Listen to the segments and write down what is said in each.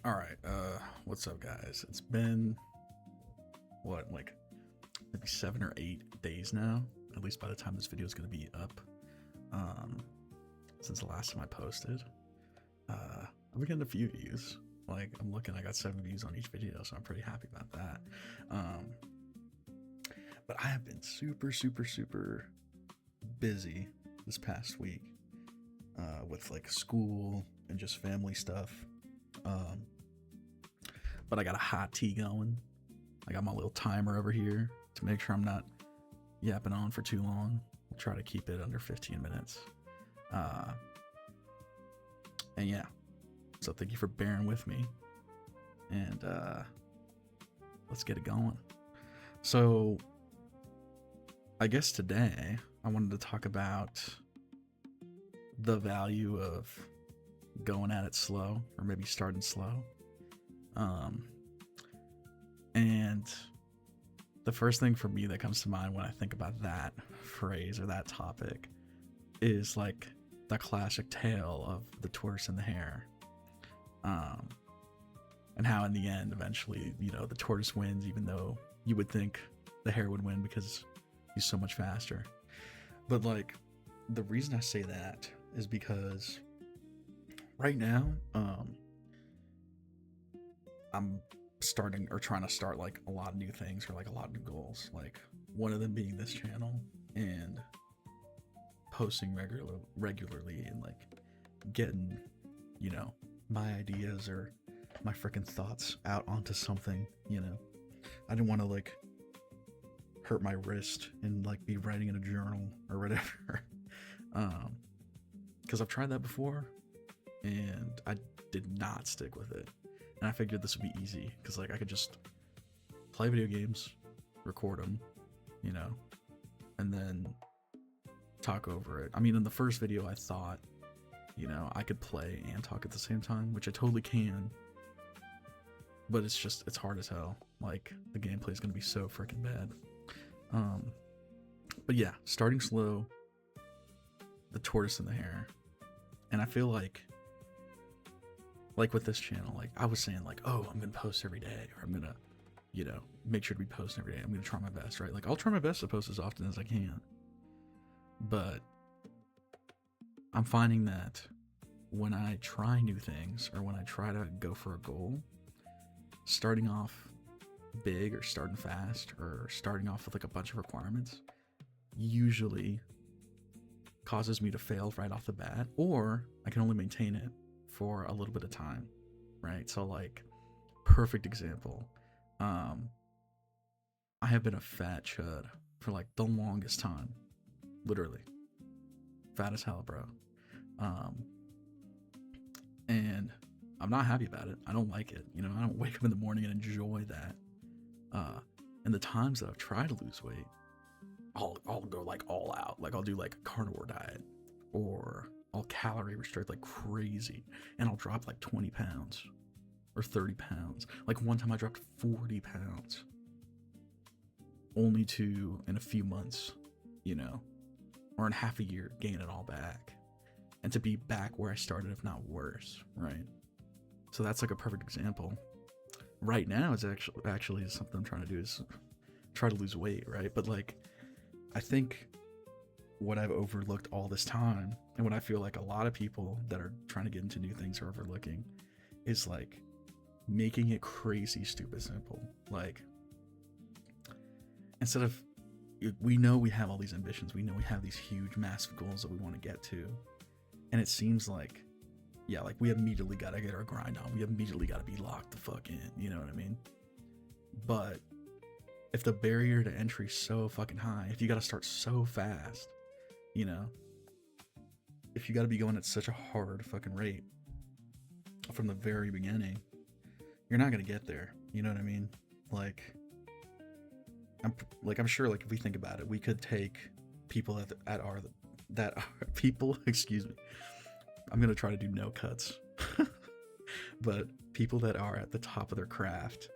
All right. What's up, guys? It's been what, like maybe 7 or 8 days now. At least by the time this video is going to be up, um, since the last time I posted. I've been getting a few views. Like I'm looking, I got 7 views on each video, so I'm pretty happy about that. But I have been super busy this past week, with like school and just family stuff. But I got a hot tea going. I got my little timer over here to make sure I'm not yapping on for too long. I'll try to keep it under 15 minutes. And yeah, so thank you for bearing with me. And let's get it going. So I guess today I wanted to talk about the value of going at it slow, or maybe starting slow. And the first thing for me that comes to mind when I think about that phrase or that topic is like the classic tale of the tortoise and the hare. And how in the end, eventually, the tortoise wins, even though you would think the hare would win because he's so much faster. But like, the reason I say that is because right now, I'm starting or trying to start like a lot of new things or like a lot of new goals. Like one of them being this channel and posting regularly and like getting, my ideas or my freaking thoughts out onto something. I didn't want to like hurt my wrist and like be writing in a journal or whatever. Because I've tried that before and I did not stick with it. And I figured this would be easy because like I could just play video games, record them, and then talk over it. I mean, in the first video I thought, I could play and talk at the same time, which I totally can. But it's hard as hell. Like the gameplay is going to be so freaking bad. But yeah, starting slow, the tortoise and the hare. And I feel like with this channel, like I was saying, like, oh, I'm gonna post every day, or I'm gonna, make sure to be posting every day. I'm gonna try my best, right? Like I'll try my best to post as often as I can. But I'm finding that when I try new things or when I try to go for a goal, starting off big or starting fast or starting off with like a bunch of requirements usually causes me to fail right off the bat, or I can only maintain it for a little bit of time, right? So like, perfect example, I have been a fat chud for like the longest time, literally fat as hell, bro. And I'm not happy about it. I don't like it. I don't wake up in the morning and enjoy that. And the times that I've tried to lose weight, I'll go like all out. Like I'll do like a carnivore diet, or I'll calorie restrict like crazy, and I'll drop like 20 pounds or 30 pounds. Like one time I dropped 40 pounds only to, in a few months, or in half a year, gain it all back, and to be back where I started, if not worse, right? So that's like a perfect example. Right now, it's actually something I'm trying to do is try to lose weight, right? But like, I think what I've overlooked all this time, and what I feel like a lot of people that are trying to get into new things are overlooking, is like making it crazy stupid simple. Like, instead of, we know we have all these ambitions, we know we have these huge massive goals that we want to get to, and it seems like, yeah, like we immediately got to get our grind on, we immediately got to be locked the fuck in, you know what I mean? But if the barrier to entry is so fucking high, if you got to start so fast, if you got to be going at such a hard fucking rate from the very beginning, you're not gonna get there. You know what I mean? Like, I'm sure, like, if we think about it, we could take people that are people. Excuse me. I'm gonna try to do no cuts, but people that are at the top of their craft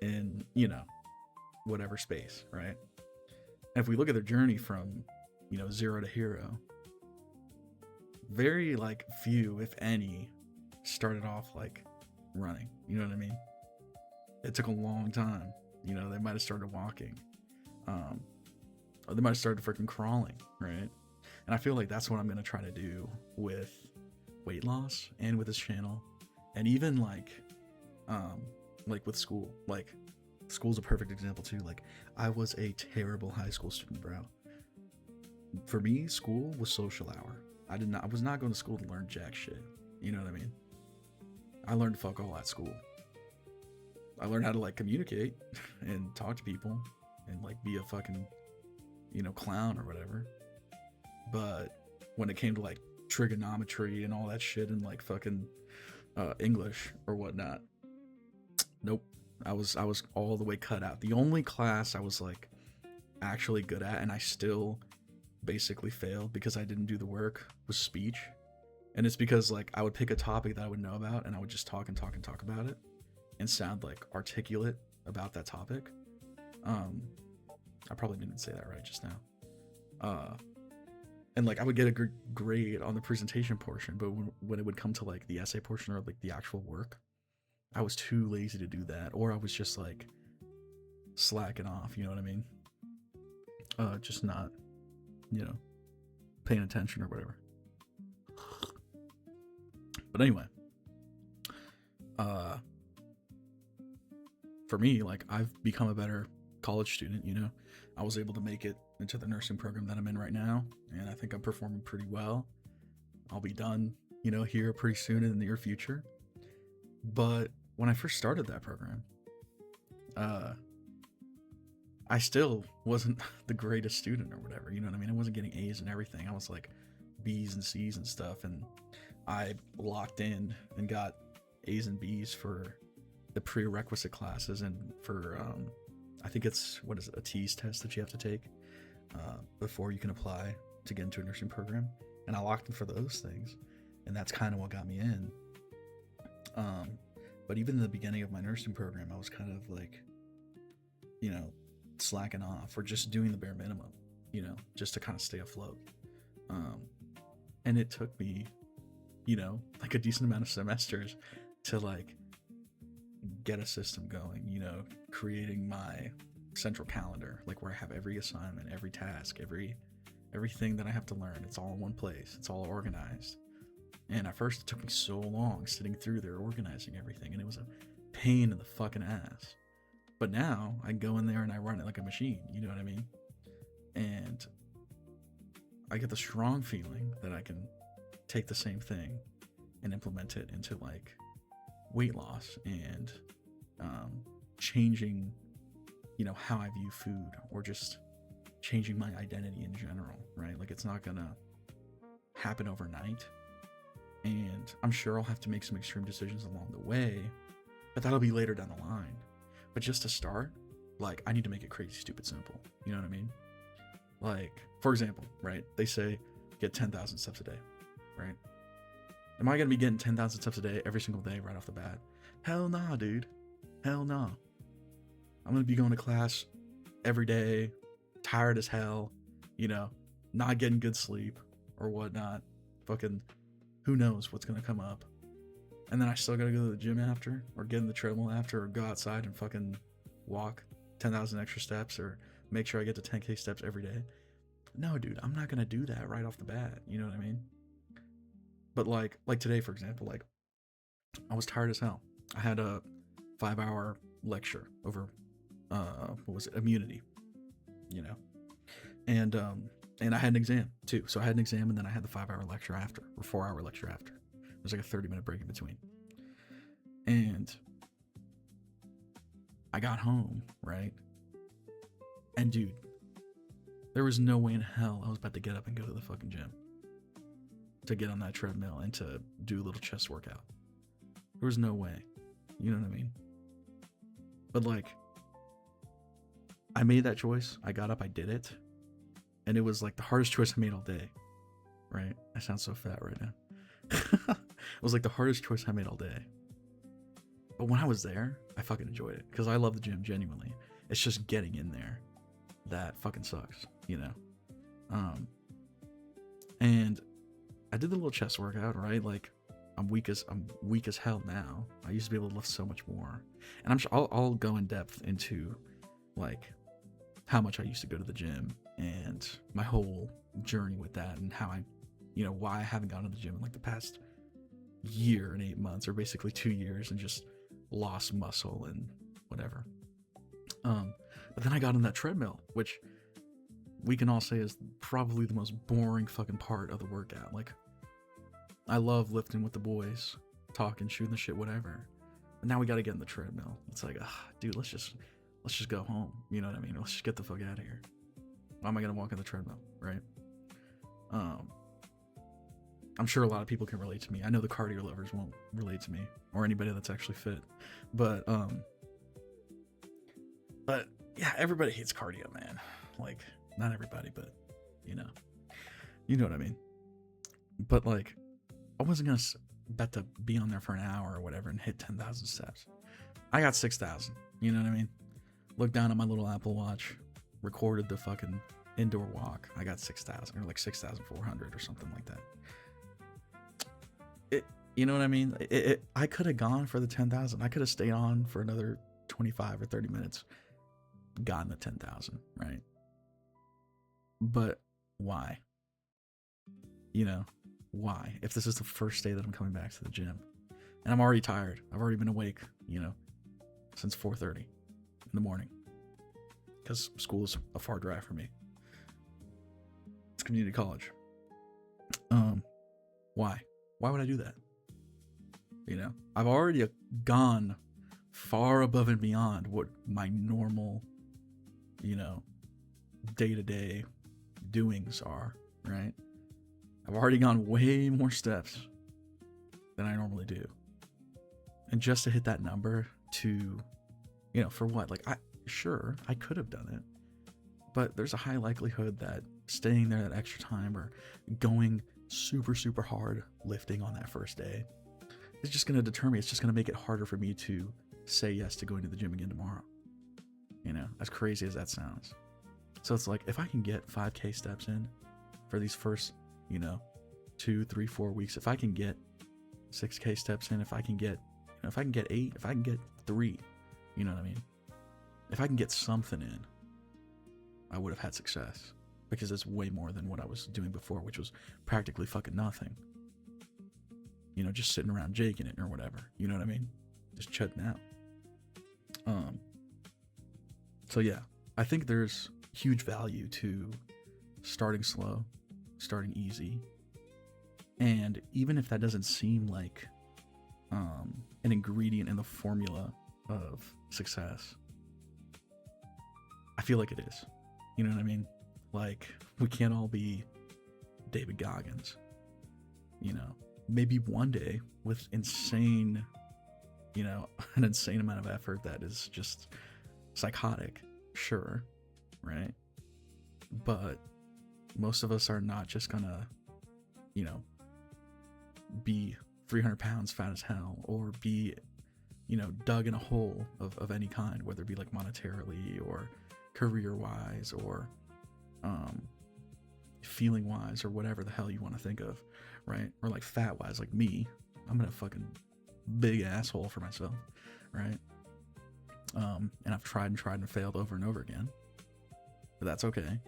in whatever space, right? And if we look at their journey from zero to hero, very like few, if any, started off like running. You know what I mean? It took a long time. You know, they might have started walking. Or they might have started freaking crawling, right? And I feel like that's what I'm going to try to do with weight loss and with this channel. And even like with school. Like, school's a perfect example too. Like, I was a terrible high school student, bro. For me, school was social hour. I was not going to school to learn jack shit. You know what I mean? I learned fuck all at school. I learned how to like communicate and talk to people and like be a fucking, you know, clown or whatever. But when it came to like trigonometry and all that shit and like fucking English or whatnot, nope. I was all the way cut out. The only class I was like actually good at, and I still basically failed because I didn't do the work, was speech. And it's because like I would pick a topic that I would know about and I would just talk and talk and talk about it and sound like articulate about that topic. I probably didn't say that right just now. And like I would get a grade on the presentation portion, but when it would come to like the essay portion or like the actual work, I was too lazy to do that, or I was just like slacking off, you know what I mean? Just not, you know, paying attention or whatever. But anyway, for me, like I've become a better college student, you know. I was able to make it into the nursing program that I'm in right now, and I think I'm performing pretty well. I'll be done, you know, here pretty soon in the near future. But when I first started that program, I still wasn't the greatest student or whatever, you know what I mean? I wasn't getting A's and everything. I was like B's and C's and stuff, and I locked in and got A's and B's for the prerequisite classes and for I think it's, what is it, a TEAS test that you have to take before you can apply to get into a nursing program. And I locked in for those things, and that's kind of what got me in. But even in the beginning of my nursing program, I was kind of like, you know, slacking off or just doing the bare minimum, you know, just to kind of stay afloat. And it took me, you know, like a decent amount of semesters to like get a system going, you know, creating my central calendar, like where I have every assignment, every task, everything that I have to learn. It's all in one place. It's all organized. And at first it took me so long sitting through there organizing everything, and it was a pain in the fucking ass. But now I go in there and I run it like a machine, you know what I mean? And I get the strong feeling that I can take the same thing and implement it into like weight loss and changing, you know, how I view food, or just changing my identity in general, right? Like, it's not gonna happen overnight, and I'm sure I'll have to make some extreme decisions along the way, but that'll be later down the line. But just to start, like, I need to make it crazy stupid simple, you know what I mean? Like, for example, right, they say get 10,000 steps a day, right? Am I gonna be getting 10,000 steps a day every single day right off the bat? Hell nah, dude. Hell nah. I'm gonna be going to class every day, tired as hell, you know, not getting good sleep or whatnot. Fucking, who knows what's gonna come up. And then I still gotta go to the gym after, or get in the treadmill after, or go outside and fucking walk 10,000 extra steps, or make sure I get to 10K steps every day. No, dude, I'm not gonna do that right off the bat. You know what I mean? But like today, for example, like I was tired as hell. I had a 5-hour lecture over, what was it? Immunity, you know? And I had an exam too. So I had an exam, and then I had the 5-hour lecture after, or 4-hour lecture after. There's like a 30-minute break in between. And I got home, right? And dude, there was no way in hell I was about to get up and go to the fucking gym to get on that treadmill and to do a little chest workout. There was no way. You know what I mean? But like, I made that choice. I got up, I did it. And it was like the hardest choice I made all day. Right? I sound so fat right now. It was like the hardest choice I made all day. But when I was there, I fucking enjoyed it, because I love the gym, genuinely. It's just getting in there that fucking sucks, you know? And I did the little chest workout, right? Like, I'm weak as hell now. I used to be able to lift so much more, and I'm sure I'll go in depth into like how much I used to go to the gym and my whole journey with that, and how I, why I haven't gone to the gym in like the past year and 8 months, or basically 2 years, and just lost muscle and whatever. But then I got on that treadmill, which we can all say is probably the most boring fucking part of the workout. Like, I love lifting with the boys, talking, shooting the shit, whatever. But now we got to get in the treadmill. It's like, dude, let's just go home. You know what I mean? Let's just get the fuck out of here. Why am I gonna walk on the treadmill, right? I'm sure a lot of people can relate to me. I know the cardio lovers won't relate to me, or anybody that's actually fit. But yeah, everybody hates cardio, man. Like, not everybody, but you know what I mean. But like, I wasn't gonna bet to be on there for an hour or whatever and hit 10,000 steps. I got 6,000. You know what I mean? Looked down at my little Apple Watch, recorded the fucking indoor walk. I got 6,000, or like 6,400 or something like that. You know what I mean? I could have gone for the 10,000. I could have stayed on for another 25 or 30 minutes, gotten the 10,000, right? But why? Why? If this is the first day that I'm coming back to the gym, and I'm already tired. I've already been awake, since 4:30 in the morning, because school is a far drive for me. It's community college. Why? Why would I do that? I've already gone far above and beyond what my normal, day-to-day doings are, right? I've already gone way more steps than I normally do. And just to hit that number to, for what? Like, I could have done it, but there's a high likelihood that staying there that extra time or going super, super hard lifting on that first day is just going to deter me. It's just going to make it harder for me to say yes to going to the gym again tomorrow. As crazy as that sounds. So it's like, if I can get 5K steps in for these first, 2, 3, 4 weeks, if I can get 6K steps in, if I can get 8, if I can get 3, you know what I mean? If I can get something in, I would have had success, because it's way more than what I was doing before, which was practically fucking nothing. Just sitting around jaking it or whatever. You know what I mean? Just chutting out. So yeah, I think there's huge value to starting slow, starting easy. And even if that doesn't seem like an ingredient in the formula of success, I feel like it is. You know what I mean? Like, we can't all be David Goggins. Maybe one day with insane, an insane amount of effort that is just psychotic, sure, right? But most of us are not just gonna, be 300 pounds fat as hell, or be, dug in a hole of any kind, whether it be like monetarily or career-wise or feeling-wise or whatever the hell you want to think of, right? Or like fat-wise, like me. I'm in a fucking big asshole for myself, right? And I've tried and failed over and over again. But that's okay,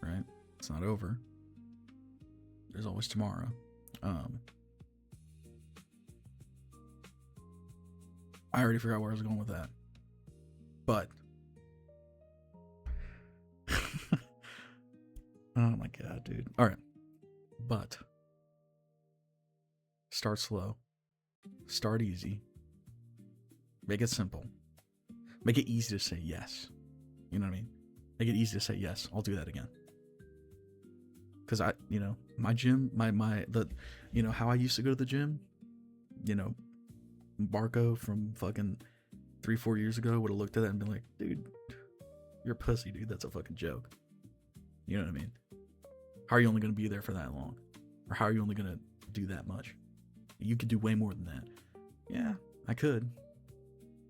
right? It's not over. There's always tomorrow. I already forgot where I was going with that. But oh my god, dude. All right. But start slow. Start easy. Make it simple. Make it easy to say yes. You know what I mean? Make it easy to say yes. I'll do that again. Because my gym, how I used to go to the gym, Marco from fucking 3-4 years ago would have looked at that and been like, dude, you're a pussy, dude. That's a fucking joke. You know what I mean? How are you only going to be there for that long? Or how are you only going to do that much? You could do way more than that. Yeah, I could.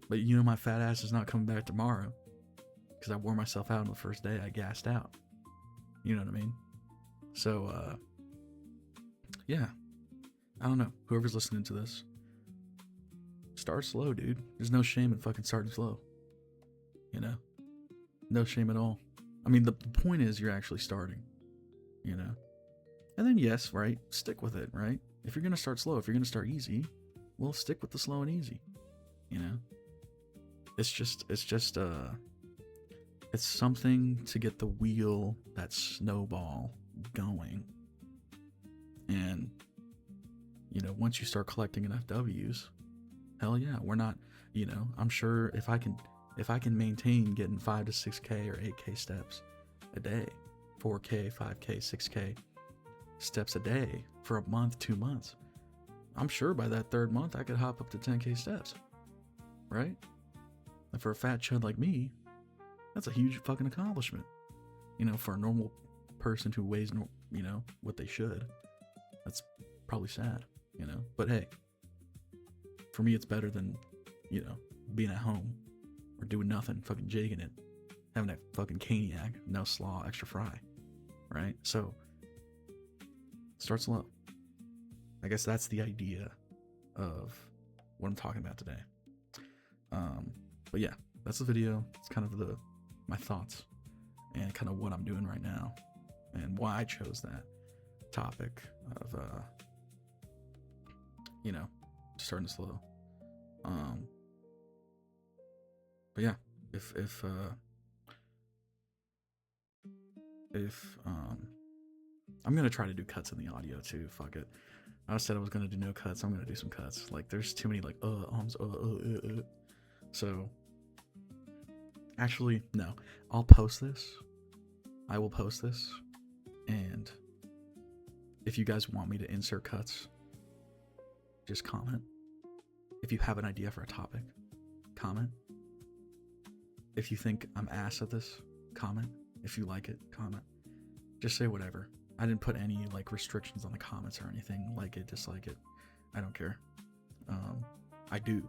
But my fat ass is not coming back tomorrow. Because I wore myself out on the first day. I gassed out. You know what I mean? So, yeah. I don't know. Whoever's listening to this, start slow, dude. There's no shame in fucking starting slow. You know? No shame at all. I mean, the point is you're actually starting. You know? And then, yes, right? Stick with it, right? If you're going to start slow, if you're going to start easy, well, stick with the slow and easy. You know? It's something to get the wheel, that snowball, going. And, you know, once you start collecting enough W's, hell yeah, we're not, you know, I'm sure if I can maintain getting 5 to 6K or 8K steps a day, 4K, 5K, 6K steps a day for a month, 2 months, I'm sure by that third month I could hop up to 10K steps, right? And for a fat chud like me, that's a huge fucking accomplishment. You know, for a normal person who weighs, you know, what they should, that's probably sad, you know? But hey, for me, it's better than, you know, being at home or doing nothing, fucking jigging it, having that fucking caniac, no slaw, extra fry, right? So, start slow. I guess that's the idea of what I'm talking about today. But yeah, that's the video. It's kind of my thoughts and kind of what I'm doing right now and why I chose that topic of, you know, starting slow. But yeah, if I'm gonna try to do cuts in the audio too. Fuck it. I said I was gonna do no cuts. I'm gonna do some cuts. Like there's too many like So actually no, I'll post this. I will post this, and if you guys want me to insert cuts, just comment. If you have an idea for a topic, comment. If you think I'm ass at this, comment. If you like it, comment. Just say whatever. I didn't put any like restrictions on the comments or anything. Like it, dislike it. I don't care. I do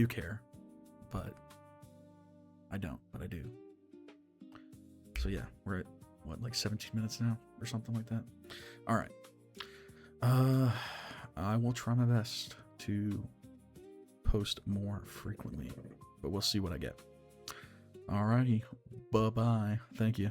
care, but I don't. But I do. So yeah, we're at what, like 17 minutes now or something like that. All right. I will try my best to post more frequently, but we'll see what I get. Alrighty. Bye-bye. Thank you.